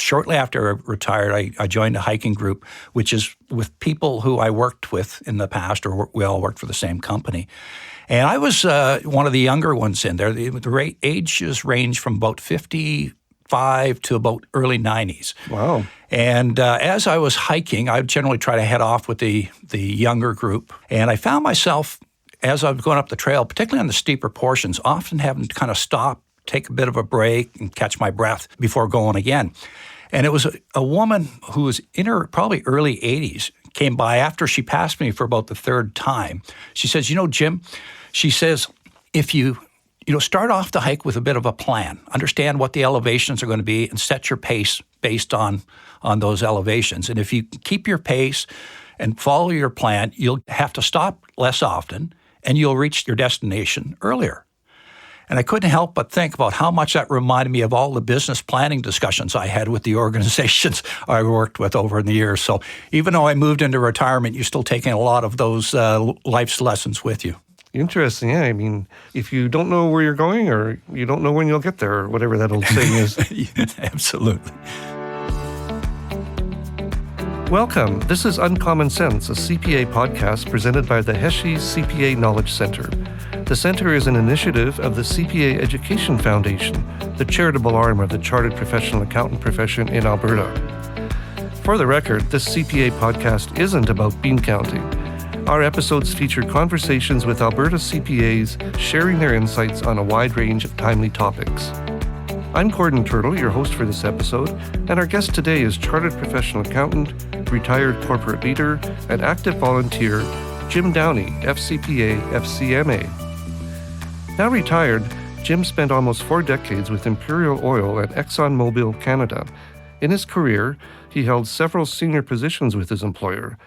shortly after I retired, I joined a hiking group, which is with people who I worked with in the past, or we all worked for the same company. And I was one of the younger ones in there. The ages range from about 55 to about early 90s. Wow. And as I was hiking, I would generally try to head off with the younger group. And I found myself, as I was going up the trail, particularly on the steeper portions, often having to kind of stop, take a bit of a break, and catch my breath before going again. And it was a woman who was in her probably early 80s, came by after she passed me for about the third time. She says, Jim, she says, if you start off the hike with a bit of a plan, understand what the elevations are going to be, and set your pace based on those elevations. And if you keep your pace and follow your plan, you'll have to stop less often, and you'll reach your destination earlier. And I couldn't help but think about how much that reminded me of all the business planning discussions I had with the organizations I worked with over the years. So even though I moved into retirement, you're still taking a lot of those life's lessons with you. Interesting. Yeah. I mean, if you don't know where you're going, or you don't know when you'll get there, or whatever that old saying is. Absolutely. Welcome. This is Uncommon Sense, a CPA podcast presented by the Heshe CPA Knowledge Center. The center is an initiative of the CPA Education Foundation, the charitable arm of the Chartered Professional Accountant profession in Alberta. For the record, this CPA podcast isn't about bean counting. Our episodes feature conversations with Alberta CPAs sharing their insights on a wide range of timely topics. I'm Gordon Turtle, your host for this episode, and our guest today is Chartered Professional Accountant, retired corporate leader, and active volunteer, Jim Downie, FCPA, FCMA. Now retired, Jim spent almost 4 decades with Imperial Oil and ExxonMobil Canada. In his career, he held several senior positions with his employer,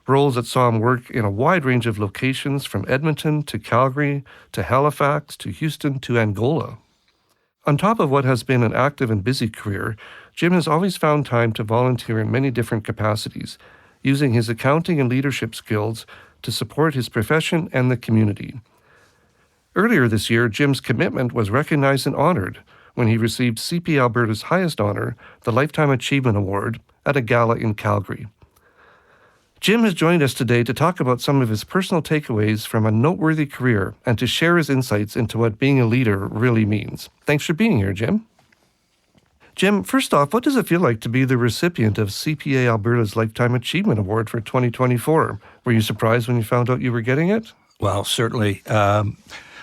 roles that saw him work in a wide range of locations from Edmonton to Calgary to Halifax to Houston to Angola. On top of what has been an active and busy career, Jim has always found time to volunteer in many different capacities, using his accounting and leadership skills to support his profession and the community. Earlier this year, Jim's commitment was recognized and honored when he received CPA Alberta's highest honor, the Lifetime Achievement Award, at a gala in Calgary. Jim has joined us today to talk about some of his personal takeaways from a noteworthy career and to share his insights into what being a leader really means. Thanks for being here, Jim. Jim, first off, what does it feel like to be the recipient of CPA Alberta's Lifetime Achievement Award for 2024? Were you surprised when you found out you were getting it? Well, certainly.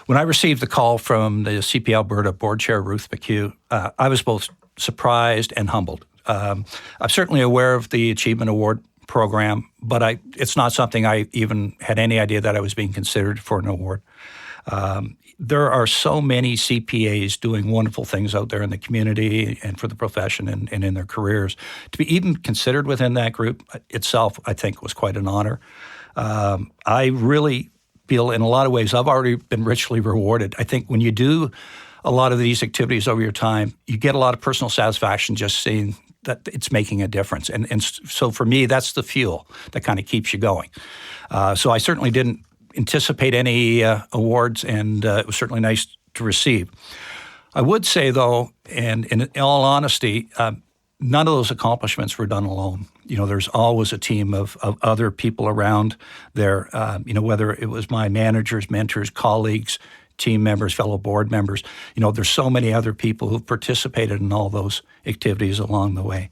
When I received the call from the CPA Alberta Board Chair, Ruth McHugh, I was both surprised and humbled. I'm certainly aware of the Achievement Award program, but it's not something I even had any idea that I was being considered for an award. There are so many CPAs doing wonderful things out there in the community and for the profession and in their careers. To be even considered within that group itself, I think, was quite an honor. I really feel in a lot of ways I've already been richly rewarded. I think when you do a lot of these activities over your time, you get a lot of personal satisfaction just seeing that it's making a difference. And so for me, that's the fuel that kind of keeps you going. So I certainly didn't anticipate any awards, and it was certainly nice to receive. I would say, though, and in all honesty, none of those accomplishments were done alone. There's always a team of other people around there, whether it was my managers, mentors, colleagues, team members, fellow board members. There's so many other people who've participated in all those activities along the way.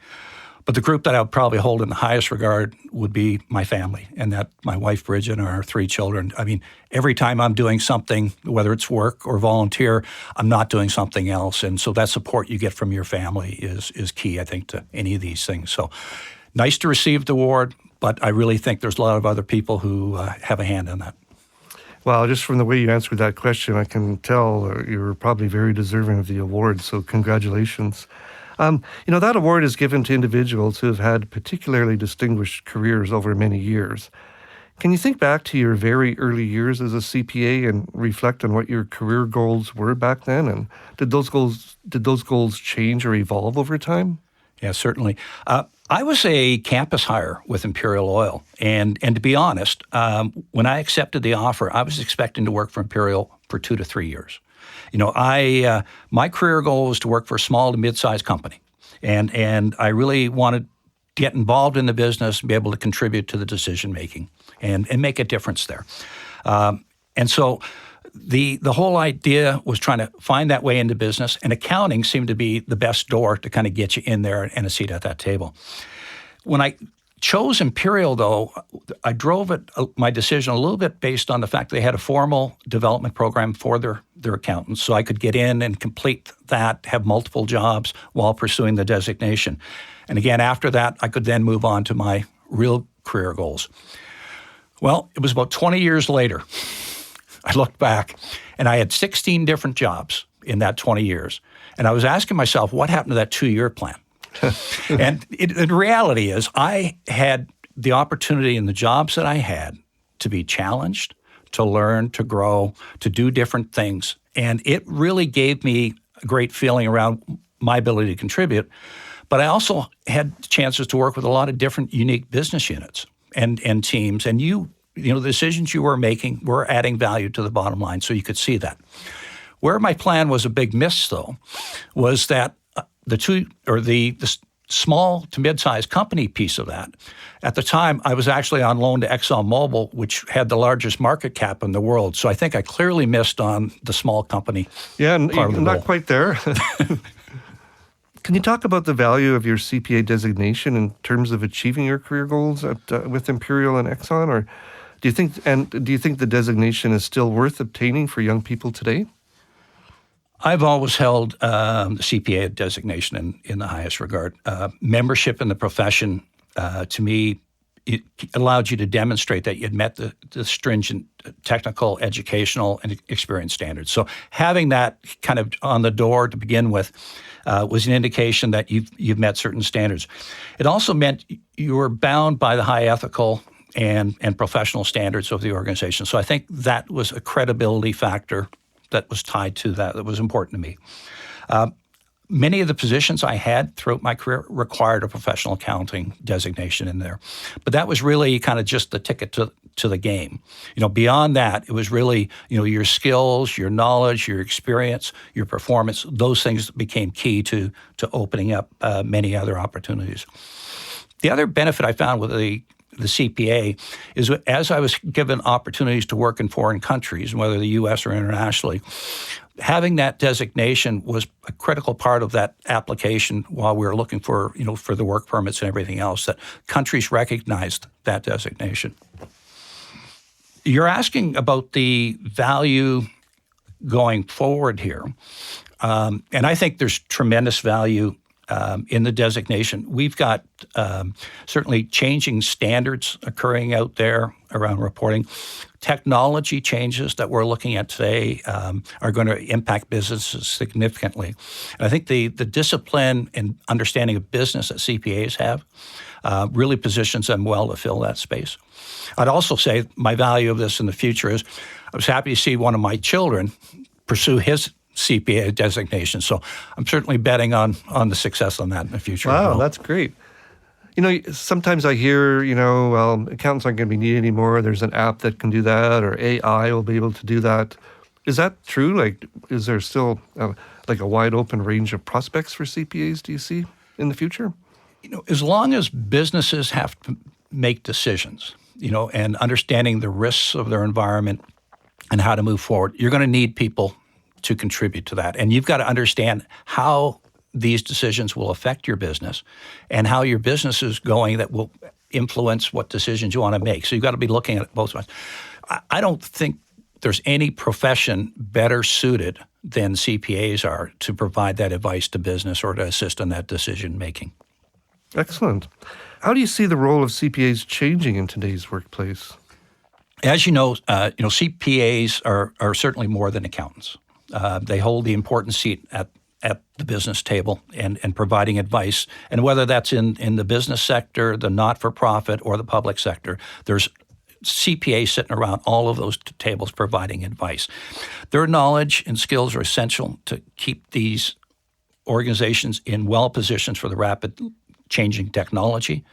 But the group that I would probably hold in the highest regard would be my family, and that my wife, Bridget, and our 3 children. I mean, every time I'm doing something, whether it's work or volunteer, I'm not doing something else. And so that support you get from your family is key, I think, to any of these things. So nice to receive the award, but I really think there's a lot of other people who have a hand in that. Well, just from the way you answered that question, I can tell you're probably very deserving of the award, so congratulations. That award is given to individuals who have had particularly distinguished careers over many years. Can you think back to your very early years as a CPA and reflect on what your career goals were back then? And did those goals change or evolve over time? Yeah, certainly. I was a campus hire with Imperial Oil, and to be honest, when I accepted the offer, I was expecting to work for Imperial for 2 to 3 years. My career goal was to work for a small to mid-sized company, And I really wanted to get involved in the business and be able to contribute to the decision making and make a difference there. And so the whole idea was trying to find that way into business, and accounting seemed to be the best door to kind of get you in there and a seat at that table. When I chose Imperial, though, I drove my decision a little bit based on the fact they had a formal development program for their accountants, so I could get in and complete that, have multiple jobs while pursuing the designation. And again, after that, I could then move on to my real career goals. Well, it was about 20 years later, I looked back, and I had 16 different jobs in that 20 years. And I was asking myself, what happened to that 2-year plan? And the reality is I had the opportunity in the jobs that I had to be challenged, to learn, to grow, to do different things. And it really gave me a great feeling around my ability to contribute. But I also had chances to work with a lot of different unique business units and teams. And the decisions you were making were adding value to the bottom line, so you could see that. Where my plan was a big miss, though, was that the small to mid-sized company piece of that. At the time, I was actually on loan to ExxonMobil, which had the largest market cap in the world. So I think I clearly missed on the small company. Yeah, and not quite there. Can you talk about the value of your CPA designation in terms of achieving your career goals with Imperial and Exxon, or do you think the designation is still worth obtaining for young people today? I've always held the CPA designation in the highest regard. Membership in the profession, to me, it allowed you to demonstrate that you'd met the stringent technical, educational, and experience standards. So having that kind of on the door to begin with was an indication that you've met certain standards. It also meant you were bound by the high ethical and professional standards of the organization. So I think that was a credibility factor that was tied to that was important to me. Many of the positions I had throughout my career required a professional accounting designation in there. But that was really kind of just the ticket to the game. Beyond that, it was really, your skills, your knowledge, your experience, your performance, those things became key to opening up many other opportunities. The other benefit I found with the CPA is as I was given opportunities to work in foreign countries, whether the U.S. or internationally, having that designation was a critical part of that application while we were looking for the work permits and everything else, that countries recognized that designation. You're asking about the value going forward here, and I think there's tremendous value in the designation. We've got certainly changing standards occurring out there around reporting. Technology changes that we're looking at today are going to impact businesses significantly. And I think the discipline and understanding of business that CPAs have really positions them well to fill that space. I'd also say my value of this in the future is I was happy to see one of my children pursue his CPA designation. So I'm certainly betting on the success on that in the future. Wow, that's great. Sometimes I hear, accountants aren't going to be needed anymore. There's an app that can do that, or AI will be able to do that. Is that true? Like, is there still a wide open range of prospects for CPAs, do you see, in the future? As long as businesses have to make decisions, and understanding the risks of their environment and how to move forward, you're going to need people to contribute to that. And you've got to understand how these decisions will affect your business and how your business is going that will influence what decisions you want to make. So you've got to be looking at both sides. I don't think there's any profession better suited than CPAs are to provide that advice to business or to assist in that decision making. Excellent. How do you see the role of CPAs changing in today's workplace? As you know, CPAs are certainly more than accountants. They hold the important seat at the business table and providing advice. And whether that's in the business sector, the not-for-profit, or the public sector, there's CPAs sitting around all of those tables providing advice. Their knowledge and skills are essential to keep these organizations in well positions for the rapid changing technology.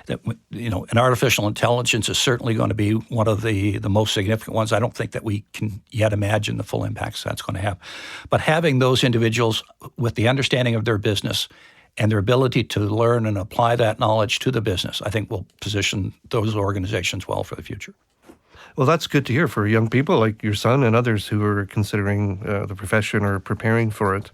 And artificial intelligence is certainly going to be one of the most significant ones. I don't think that we can yet imagine the full impacts that's going to have. But having those individuals with the understanding of their business and their ability to learn and apply that knowledge to the business, I think will position those organizations well for the future. Well, that's good to hear for young people like your son and others who are considering the profession or preparing for it.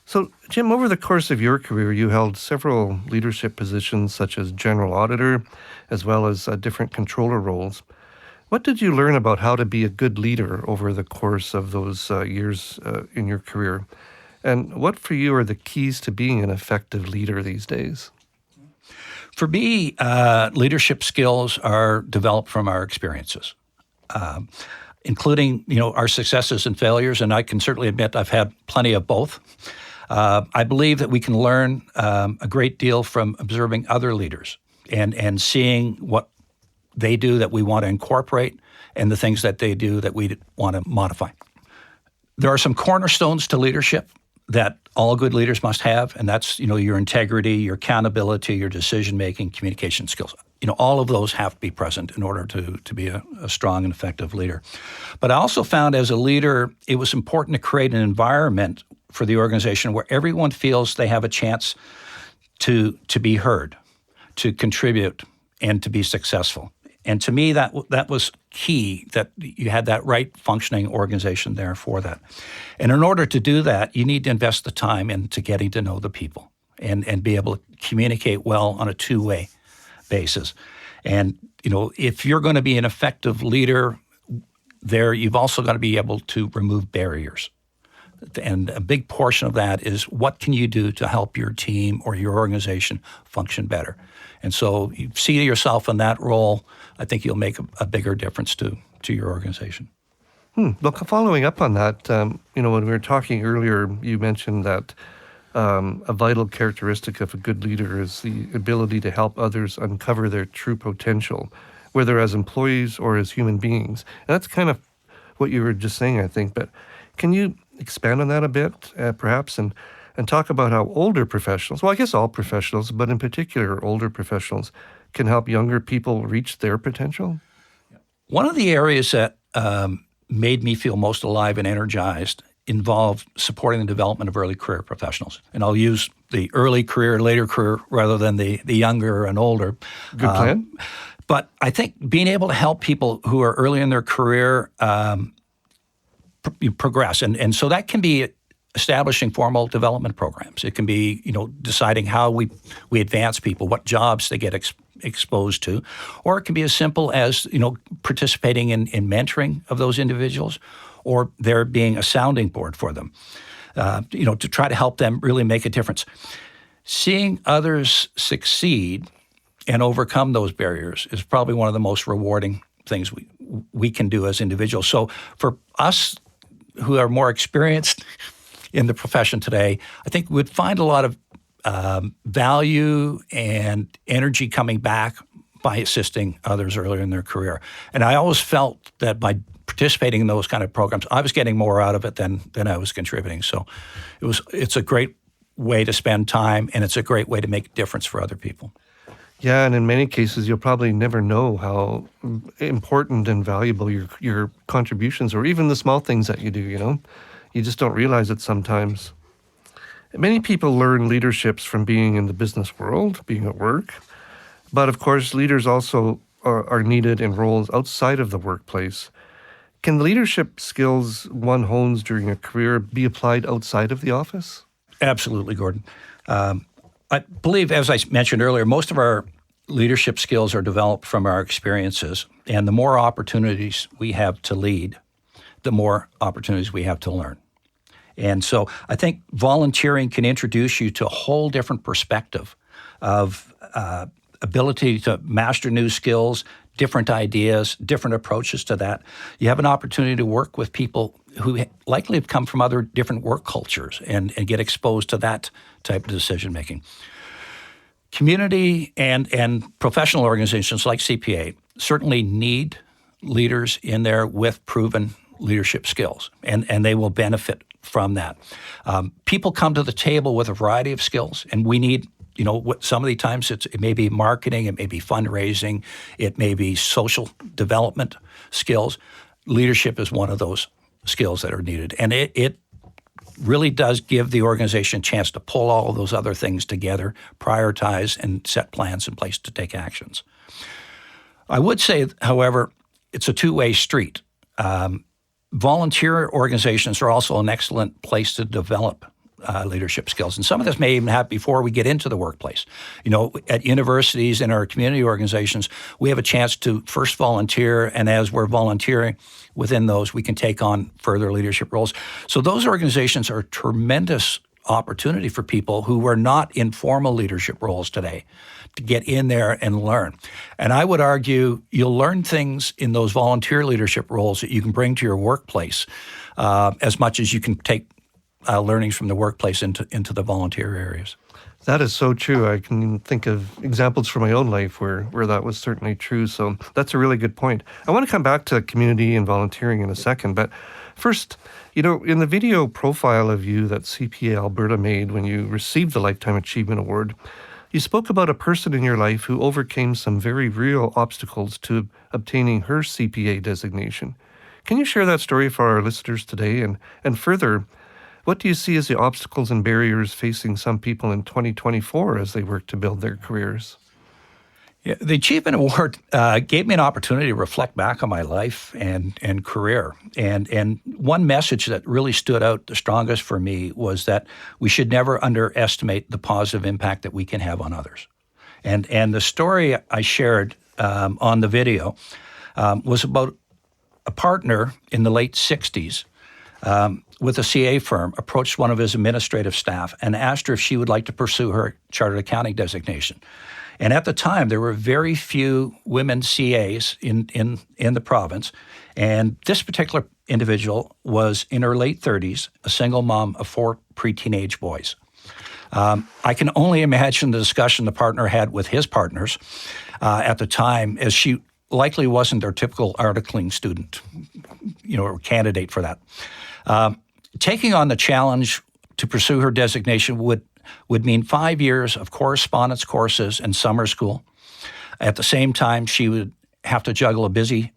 So, Jim, over the course of your career, you held several leadership positions such as general auditor, as well as different controller roles. What did you learn about how to be a good leader over the course of those years in your career? And what for you are the keys to being an effective leader these days? For me, leadership skills are developed from our experiences, including our successes and failures. And I can certainly admit I've had plenty of both. I believe that we can learn a great deal from observing other leaders and seeing what they do that we want to incorporate and the things that they do that we want to modify. There are some cornerstones to leadership that all good leaders must have, and that's your integrity, your accountability, your decision-making, communication skills. All of those have to be present in order to be a strong and effective leader. But I also found as a leader, it was important to create an environment for the organization where everyone feels they have a chance to be heard, to contribute, and to be successful. And to me, that was key, that you had that right functioning organization there for that. And in order to do that, you need to invest the time into getting to know the people and be able to communicate well on a two-way basis. And, if you're going to be an effective leader there, you've also got to be able to remove barriers. And a big portion of that is what can you do to help your team or your organization function better? And so you see yourself in that role, I think you'll make a bigger difference to your organization. Well, following up on that, when we were talking earlier, you mentioned that a vital characteristic of a good leader is the ability to help others uncover their true potential, whether as employees or as human beings. And that's kind of what you were just saying, I think. But can you expand on that a bit, perhaps, and talk about how older professionals, well, I guess all professionals, but in particular older professionals, can help younger people reach their potential? One of the areas that made me feel most alive and energized involved supporting the development of early career professionals. And I'll use the early career, later career, rather than the younger and older. Good plan. But I think being able to help people who are early in their career progress. And so that can be establishing formal development programs. It can be, deciding how we advance people, what jobs they get exposed to. Or it can be as simple as, participating in mentoring of those individuals, or there being a sounding board for them, to try to help them really make a difference. Seeing others succeed and overcome those barriers is probably one of the most rewarding things we can do as individuals. So for us who are more experienced in the profession today, I think we'd find a lot of value and energy coming back by assisting others earlier in their career. And I always felt that by participating in those kind of programs, I was getting more out of it than I was contributing. So it's a great way to spend time, and it's a great way to make a difference for other people. Yeah, and in many cases, you'll probably never know how important and valuable your contributions, or even the small things that you do, You just don't realize it sometimes. Many people learn leaderships from being in the business world, being at work. But of course, leaders also are needed in roles outside of the workplace. Can leadership skills one hones during a career be applied outside of the office? Absolutely, Gordon. I believe, as I mentioned earlier, most of our leadership skills are developed from our experiences. And the more opportunities we have to lead, the more opportunities we have to learn. And so I think volunteering can introduce you to a whole different perspective of ability to master new skills, different ideas, different approaches to that. You have an opportunity to work with people who likely have come from other different work cultures and get exposed to that type of decision-making. Community and professional organizations like CPA certainly need leaders in there with proven leadership skills, and they will benefit from that. People come to the table with a variety of skills, and we need, some of the times it may be marketing, it may be fundraising, it may be social development skills. Leadership is one of those skills that are needed, and it really does give the organization a chance to pull all of those other things together, prioritize, and set plans in place to take actions. I would say, however, it's a two-way street. Volunteer organizations are also an excellent place to develop leadership skills. And some of this may even happen before we get into the workplace. At universities and our community organizations, we have a chance to first volunteer, and as we're volunteering within those, we can take on further leadership roles. So those organizations are a tremendous opportunity for people who are not in formal leadership roles today to get in there and learn. And I would argue you'll learn things in those volunteer leadership roles that you can bring to your workplace as much as you can take learnings from the workplace into the volunteer areas. That is so true. I can think of examples from my own life where that was certainly true. So that's a really good point. I want to come back to community and volunteering in a second, but first, in the video profile of you that CPA Alberta made when you received the Lifetime Achievement Award, you spoke about a person in your life who overcame some very real obstacles to obtaining her CPA designation. Can you share that story for our listeners today? And further, what do you see as the obstacles and barriers facing some people in 2024 as they work to build their careers? Yeah, the Achievement Award gave me an opportunity to reflect back on my life and career. And one message that really stood out the strongest for me was that we should never underestimate the positive impact that we can have on others. And the story I shared on the video was about a partner in the late 60s with a CA firm approached one of his administrative staff and asked her if she would like to pursue her chartered accounting designation. And at the time, there were very few women CAs in the province. And this particular individual was in her late 30s, a single mom of 4 pre-teenage boys. I can only imagine the discussion the partner had with his partners at the time, as she likely wasn't their typical articling student, or candidate for that. Taking on the challenge to pursue her designation would mean 5 years of correspondence courses and summer school. At the same time, she would have to juggle a busy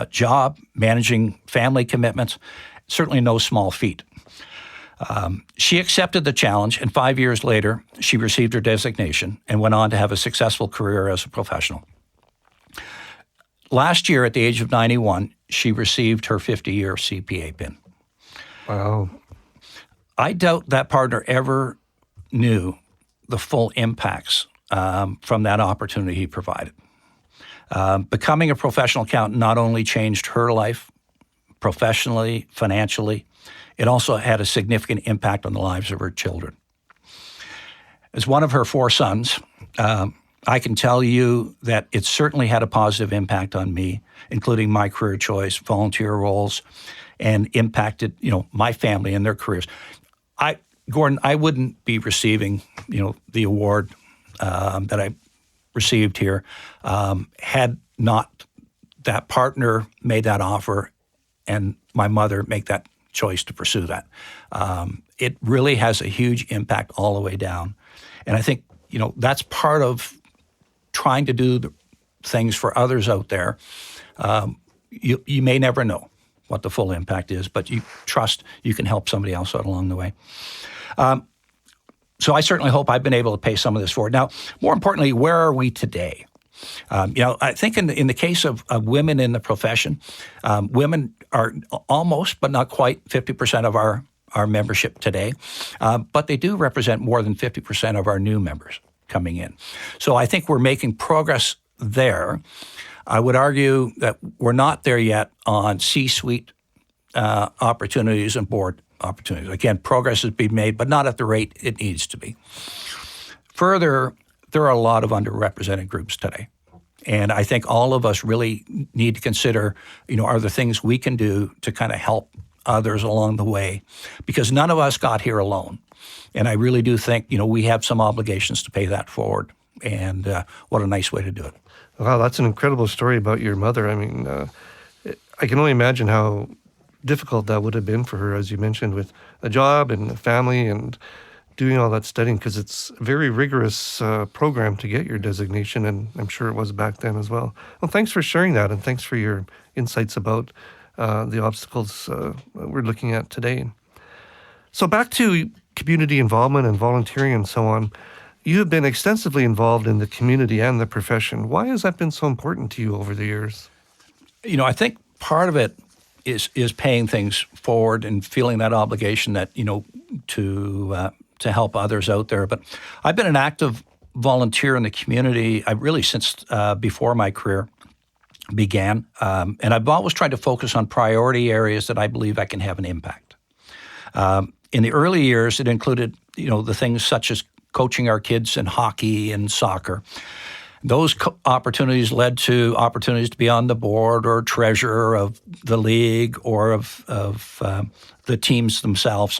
job, managing family commitments, certainly no small feat. She accepted the challenge, and 5 years later, she received her designation and went on to have a successful career as a professional. Last year, at the age of 91, she received her 50-year CPA PIN. Wow. I doubt that partner ever knew the full impacts from that opportunity he provided. Becoming a professional accountant not only changed her life professionally, financially, it also had a significant impact on the lives of her children. As one of her 4 sons, I can tell you that it certainly had a positive impact on me, including my career choice, volunteer roles, and impacted, my family and their careers. Gordon, I wouldn't be receiving, the award that I received here had not that partner made that offer and my mother make that choice to pursue that. It really has a huge impact all the way down. And I think, that's part of trying to do the things for others out there. You may never know what the full impact is, but you trust you can help somebody else out along the way. So I certainly hope I've been able to pay some of this forward. Now, more importantly, where are we today? I think in the case of women in the profession, women are almost, but not quite, 50% of our membership today, but they do represent more than 50% of our new members coming in. So I think we're making progress there. I would argue that we're not there yet on C-suite opportunities and board opportunities. Again, progress is being made, but not at the rate it needs to be. Further, there are a lot of underrepresented groups today. And I think all of us really need to consider, are there things we can do to kind of help others along the way? Because none of us got here alone. And I really do think, we have some obligations to pay that forward. And what a nice way to do it. Wow, that's an incredible story about your mother. I mean, I can only imagine how difficult that would have been for her, as you mentioned, with a job and a family and doing all that studying, because it's a very rigorous program to get your designation, and I'm sure it was back then as well. Well, thanks for sharing that, and thanks for your insights about the obstacles we're looking at today. So back to community involvement and volunteering and so on. You have been extensively involved in the community and the profession. Why has that been so important to you over the years? I think part of it is paying things forward and feeling that obligation that, to help others out there. But I've been an active volunteer in the community, really since before my career began. And I've always tried to focus on priority areas that I believe I can have an impact. In the early years, it included, the things such as coaching our kids in hockey and soccer. Those opportunities led to opportunities to be on the board or treasurer of the league or of the teams themselves.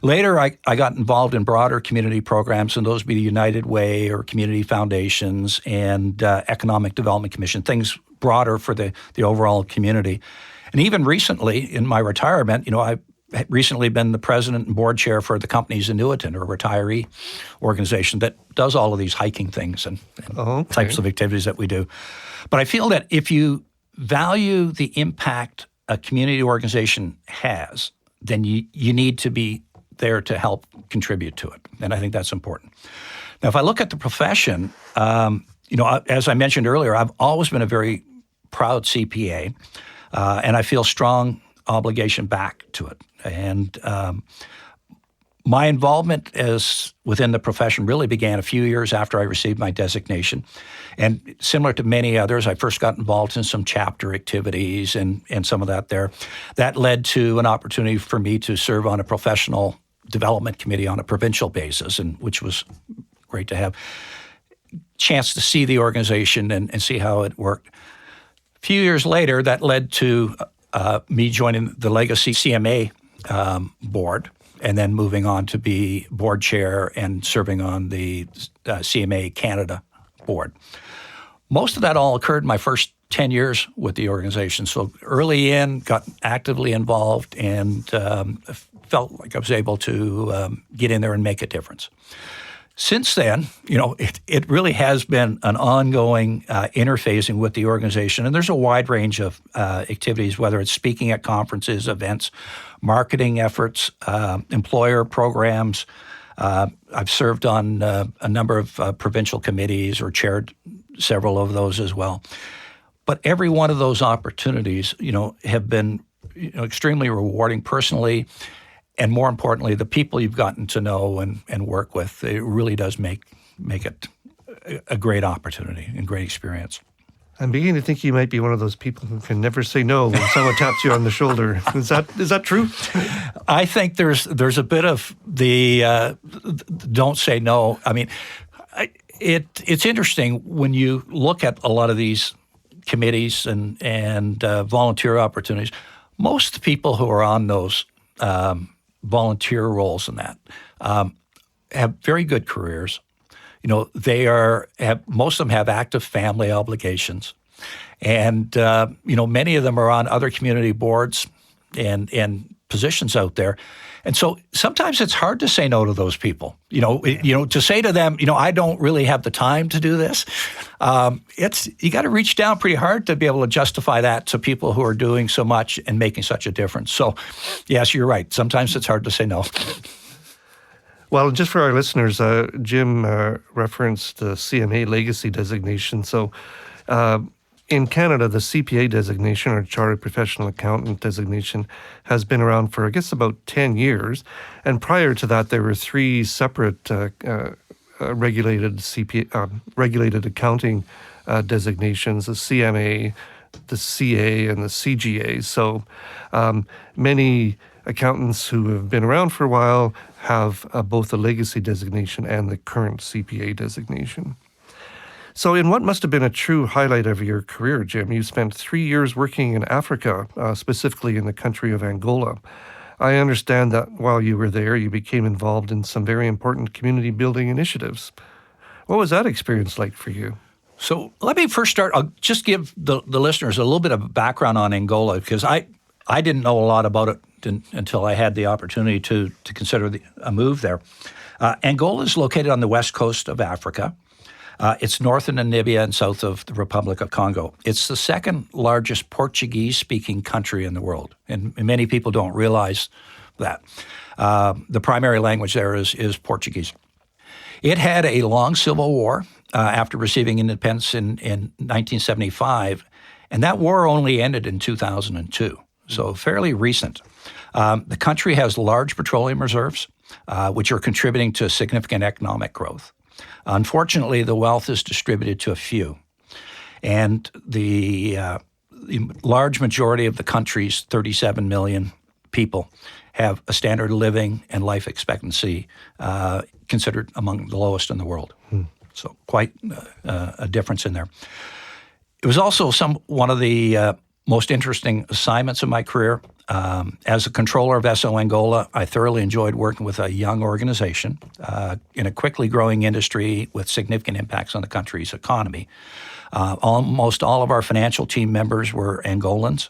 Later, I got involved in broader community programs, and those would be the United Way or community foundations and Economic Development Commission, things broader for the overall community. And even recently, in my retirement, I've recently been the president and board chair for the company's Inuitan, or retiree organization that does all of these hiking things and types of activities that we do. But I feel that if you value the impact a community organization has, then you need to be there to help contribute to it. And I think that's important. Now, if I look at the profession, as I mentioned earlier, I've always been a very proud CPA, and I feel strong obligation back to it. And my involvement within the profession really began a few years after I received my designation. And similar to many others, I first got involved in some chapter activities and some of that there. That led to an opportunity for me to serve on a professional development committee on a provincial basis, and which was great to have a chance to see the organization and see how it worked. A few years later, that led to me joining the Legacy CMA board, and then moving on to be board chair and serving on the CMA Canada board. Most of that all occurred in my first 10 years with the organization. So early in, got actively involved and felt like I was able to get in there and make a difference. Since then, it really has been an ongoing interfacing with the organization, and there's a wide range of activities, whether it's speaking at conferences, events, marketing efforts, employer programs. I've served on a number of provincial committees or chaired several of those as well. But every one of those opportunities, have been extremely rewarding personally. And more importantly, the people you've gotten to know and work with, it really does make it a great opportunity and great experience. I'm beginning to think you might be one of those people who can never say no when someone taps you on the shoulder. Is that true? I think there's a bit of the don't say no. I mean, it's interesting when you look at a lot of these committees and volunteer opportunities. Most people who are on those volunteer roles in that have very good careers. Most of them have active family obligations, and many of them are on other community boards and positions out there. And so sometimes it's hard to say no to those people. To say to them, I don't really have the time to do this. You got to reach down pretty hard to be able to justify that to people who are doing so much and making such a difference. So, yes, you're right. Sometimes it's hard to say no. Well, just for our listeners, Jim referenced the CMA Legacy designation. So in Canada, the CPA designation, or Chartered Professional Accountant designation, has been around for, I guess, about 10 years. And prior to that, there were three separate regulated regulated accounting designations: the CMA, the CA, and the CGA. So many accountants who have been around for a while have both the legacy designation and the current CPA designation. So in what must have been a true highlight of your career, Jim, you spent 3 years working in Africa, specifically in the country of Angola. I understand that while you were there, you became involved in some very important community building initiatives. What was that experience like for you? So let me first start. I'll just give the listeners a little bit of background on Angola, because I didn't know a lot about it until I had the opportunity to consider a move there. Angola is located on the west coast of Africa. It's north of Namibia and south of the Republic of Congo. It's the second largest Portuguese-speaking country in the world, and many people don't realize that. The primary language there is Portuguese. It had a long civil war after receiving independence in 1975, and that war only ended in 2002, so fairly recent. The country has large petroleum reserves, which are contributing to significant economic growth. Unfortunately, the wealth is distributed to a few, and the large majority of the country's 37 million people have a standard of living and life expectancy considered among the lowest in the world. So quite a difference in there. It was also one of the most interesting assignments of my career. As a controller of SO Angola, I thoroughly enjoyed working with a young organization in a quickly growing industry with significant impacts on the country's economy. Almost all of our financial team members were Angolans.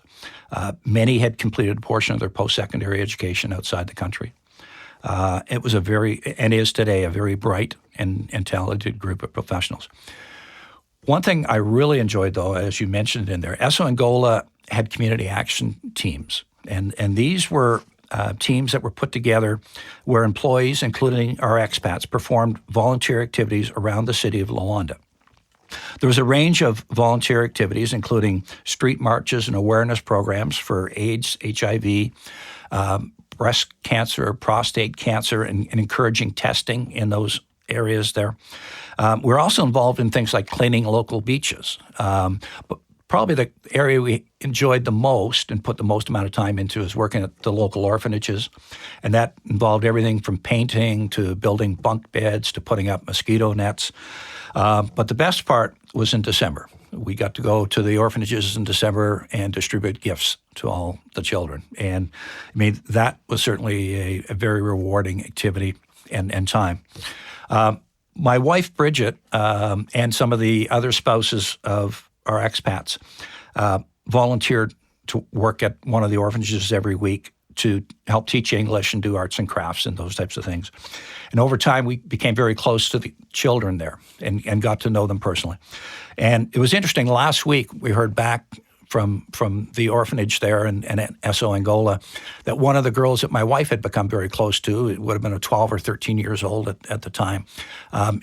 Many had completed a portion of their post-secondary education outside the country. It was and is today, a very bright and talented group of professionals. One thing I really enjoyed, though, as you mentioned in there, SO Angola had community action teams. And these were teams that were put together where employees, including our expats, performed volunteer activities around the city of Luanda. There was a range of volunteer activities, including street marches and awareness programs for AIDS, HIV, breast cancer, prostate cancer, and encouraging testing in those areas there. We're also involved in things like cleaning local beaches. But probably the area we enjoyed the most and put the most amount of time into is working at the local orphanages. And that involved everything from painting to building bunk beds to putting up mosquito nets. But the best part was in December. We got to go to the orphanages in December and distribute gifts to all the children. And I mean, that was certainly a very rewarding activity and time. My wife, Bridget, and some of the other spouses of our expats volunteered to work at one of the orphanages every week to help teach English and do arts and crafts and those types of things. And over time, we became very close to the children there and got to know them personally. And it was interesting. Last week, we heard back from the orphanage there and at SO Angola that one of the girls that my wife had become very close to, it would have been a 12 or 13 years old at the time,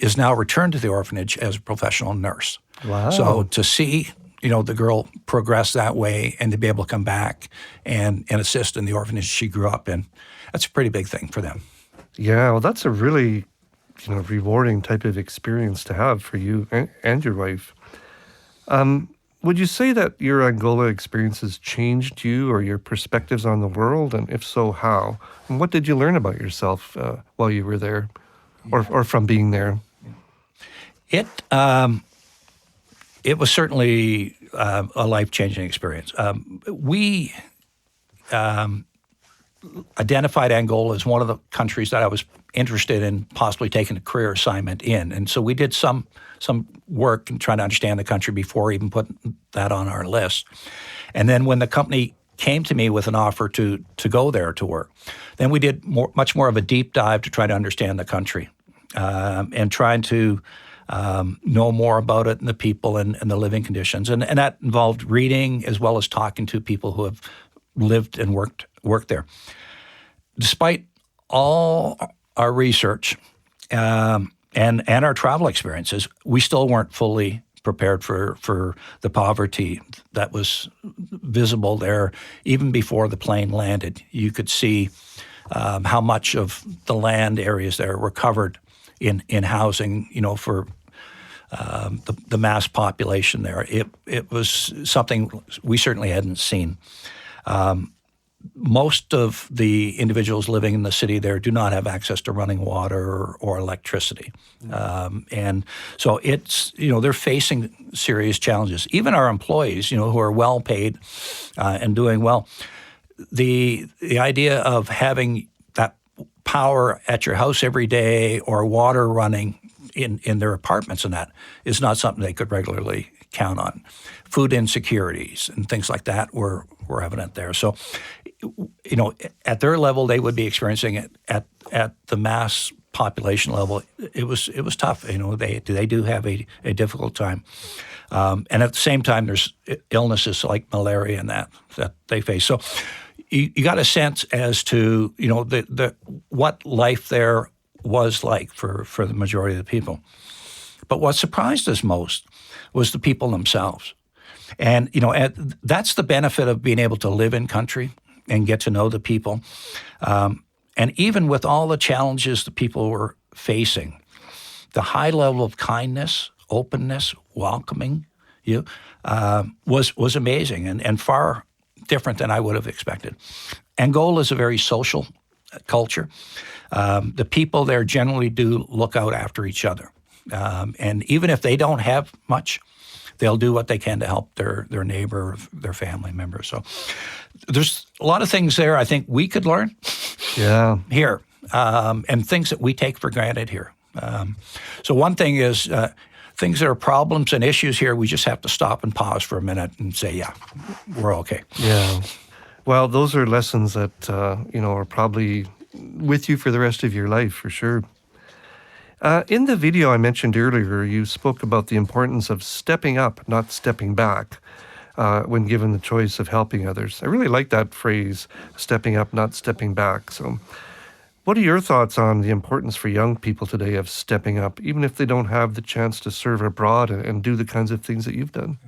is now returned to the orphanage as a professional nurse. Wow. So to see the girl progress that way and to be able to come back and assist in the orphanage she grew up in, that's a pretty big thing for them. Yeah, well, that's a really rewarding type of experience to have for you and your wife. Would you say that your Angola experiences changed you or your perspectives on the world? And if so, how? And what did you learn about yourself while you were there or from being there? It was certainly a life-changing experience. We identified Angola as one of the countries that I was interested in possibly taking a career assignment in. And so we did some work in trying to understand the country before even putting that on our list. And then when the company came to me with an offer to go there to work, then we did much more of a deep dive to try to understand the country and trying to know more about it and the people and the living conditions. And that involved reading as well as talking to people who have lived and worked there. Despite all our research and our travel experiences, we still weren't fully prepared for the poverty that was visible there. Even before the plane landed, you could see how much of the land areas there were covered in housing, for the mass population there. It was something we certainly hadn't seen. Most of the individuals living in the city there do not have access to running water or electricity. And so it's, they're facing serious challenges. Even our employees, who are well paid and doing well, the idea of having that power at your house every day or water running in their apartments and that is not something they could regularly count on. Food insecurities and things like that were evident there. So, at their level, they would be experiencing it. At the mass population level, it was tough. They do have a difficult time. And at the same time, there's illnesses like malaria and that they face. So, you got a sense as to, the what life there was like for the majority of the people. But what surprised us most was the people themselves. And, that's the benefit of being able to live in country and get to know the people. And even with all the challenges the people were facing, the high level of kindness, openness, welcoming you was amazing and far different than I would have expected. Angola is a very social culture. The people there generally do look out after each other. And even if they don't have much, they'll do what they can to help their neighbor, their family member. So there's a lot of things there I think we could learn here, and things that we take for granted here. So one thing is things that are problems and issues here, we just have to stop and pause for a minute and say, yeah, we're okay. Yeah. Well, those are lessons that, are probably with you for the rest of your life, for sure. In the video I mentioned earlier, you spoke about the importance of stepping up, not stepping back, when given the choice of helping others. I really like that phrase, stepping up, not stepping back. So what are your thoughts on the importance for young people today of stepping up, even if they don't have the chance to serve abroad and do the kinds of things that you've done?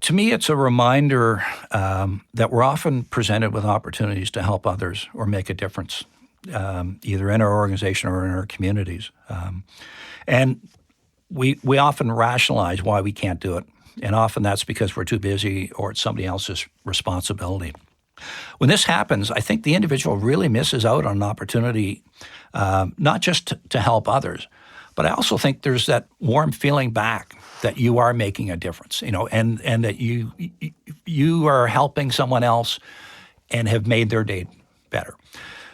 To me, it's a reminder that we're often presented with opportunities to help others or make a difference, either in our organization or in our communities. And we often rationalize why we can't do it. And often that's because we're too busy or it's somebody else's responsibility. When this happens, I think the individual really misses out on an opportunity, not just to help others, but I also think there's that warm feeling back that you are making a difference, and that you are helping someone else and have made their day better.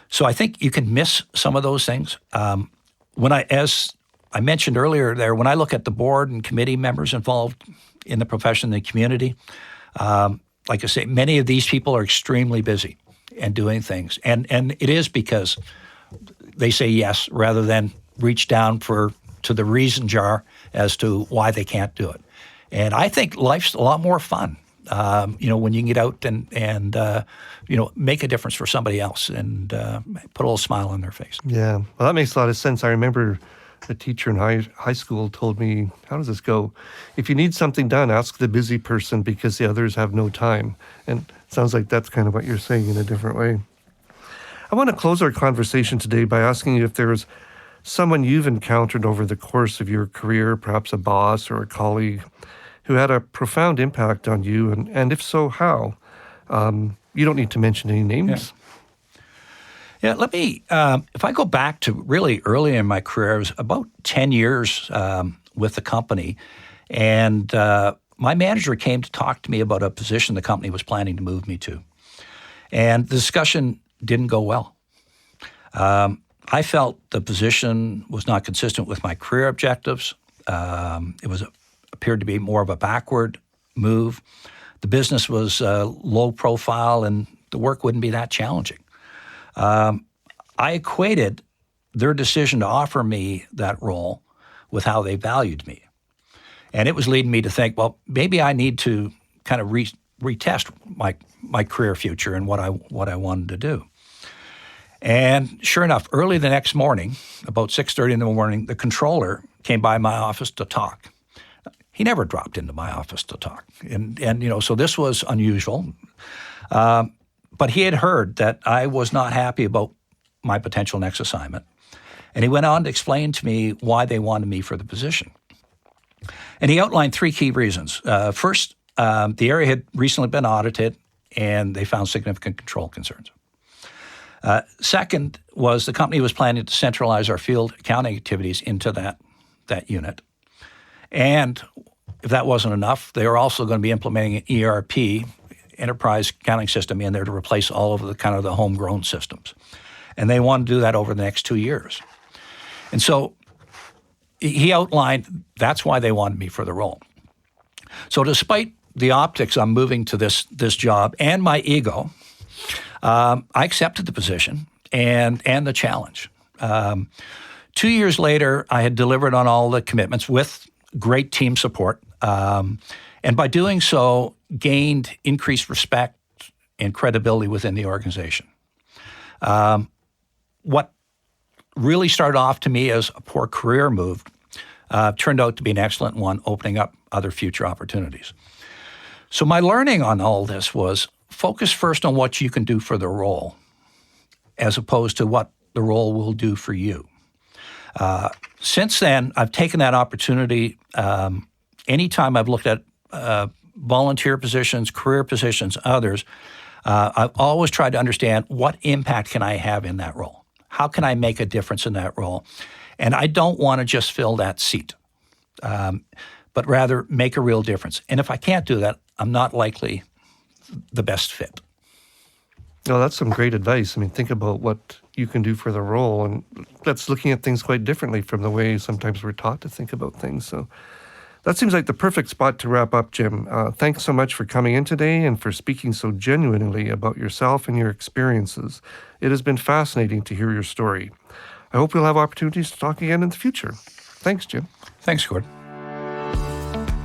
So I think you can miss some of those things. As I mentioned earlier there, when I look at the board and committee members involved in the profession and the community, like I say, many of these people are extremely busy and doing things. And it is because they say yes rather than reach down to the reason jar as to why they can't do it. And I think life's a lot more fun, when you can get out and make a difference for somebody else and put a little smile on their face. Yeah, well, that makes a lot of sense. I remember a teacher in high school told me, how does this go? If you need something done, ask the busy person because the others have no time. And it sounds like that's kind of what you're saying in a different way. I want to close our conversation today by asking you if there's someone you've encountered over the course of your career, perhaps a boss or a colleague, who had a profound impact on you, and if so, how? You don't need to mention any names. Yeah, let me, if I go back to really early in my career, I was about 10 years with the company, and my manager came to talk to me about a position the company was planning to move me to. And the discussion didn't go well. I felt the position was not consistent with my career objectives. It appeared to be more of a backward move. The business was low profile, and the work wouldn't be that challenging. I equated their decision to offer me that role with how they valued me. And it was leading me to think, well, maybe I need to kind of retest my career future and what I wanted to do. And sure enough, early the next morning, about 6:30 in the morning, the controller came by my office to talk. He never dropped into my office to talk. And so this was unusual. But he had heard that I was not happy about my potential next assignment. And he went on to explain to me why they wanted me for the position. And he outlined three key reasons. First, the area had recently been audited, and they found significant control concerns. Second was the company was planning to centralize our field accounting activities into that unit. And if that wasn't enough, they were also going to be implementing an ERP, enterprise accounting system, in there to replace all of the homegrown systems. And they wanted to do that over the next 2 years. And so he outlined that's why they wanted me for the role. So despite the optics I'm moving to this job and my ego, I accepted the position and the challenge. 2 years later, I had delivered on all the commitments with great team support, and by doing so, gained increased respect and credibility within the organization. What really started off to me as a poor career move turned out to be an excellent one, opening up other future opportunities. So my learning on all this was focus first on what you can do for the role, as opposed to what the role will do for you. Since then, I've taken that opportunity. Anytime I've looked at volunteer positions, career positions, others, I've always tried to understand what impact can I have in that role? How can I make a difference in that role? And I don't want to just fill that seat, but rather make a real difference. And if I can't do that, I'm not likely the best fit. No, that's some great advice. I mean, think about what you can do for the role, and that's looking at things quite differently from the way sometimes we're taught to think about things. So that seems like the perfect spot to wrap up, Jim. Thanks so much for coming in today and for speaking so genuinely about yourself and your experiences. It has been fascinating to hear your story. I hope we'll have opportunities to talk again in the future. Thanks, Jim. Thanks, Gordon.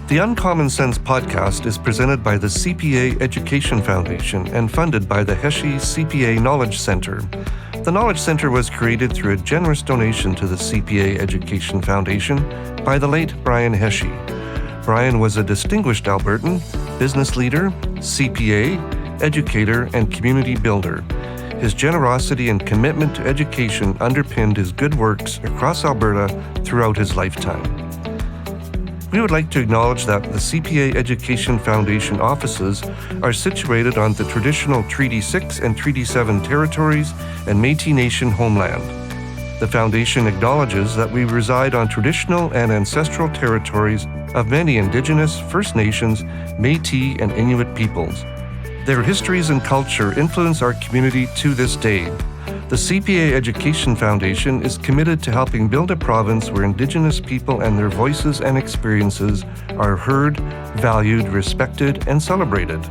The Uncommon Sense podcast is presented by the CPA Education Foundation and funded by the Heshe CPA Knowledge Center. The Knowledge Center was created through a generous donation to the CPA Education Foundation by the late Brian Heshe. Brian was a distinguished Albertan, business leader, CPA, educator, and community builder. His generosity and commitment to education underpinned his good works across Alberta throughout his lifetime. We would like to acknowledge that the CPA Education Foundation offices are situated on the traditional Treaty 6 and Treaty 7 territories and Métis Nation homeland. The Foundation acknowledges that we reside on traditional and ancestral territories of many Indigenous, First Nations, Métis, and Inuit peoples. Their histories and culture influence our community to this day. The CPA Education Foundation is committed to helping build a province where Indigenous people and their voices and experiences are heard, valued, respected, and celebrated.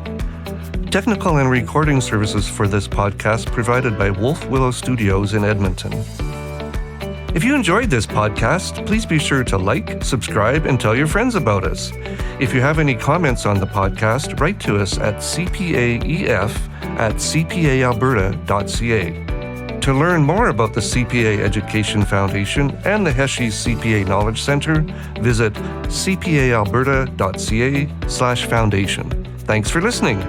Technical and recording services for this podcast provided by Wolf Willow Studios in Edmonton. If you enjoyed this podcast, please be sure to like, subscribe, and tell your friends about us. If you have any comments on the podcast, write to us at cpaef@cpaalberta.ca. To learn more about the CPA Education Foundation and the Heshe CPA Knowledge Center, visit cpaalberta.ca/foundation. Thanks for listening.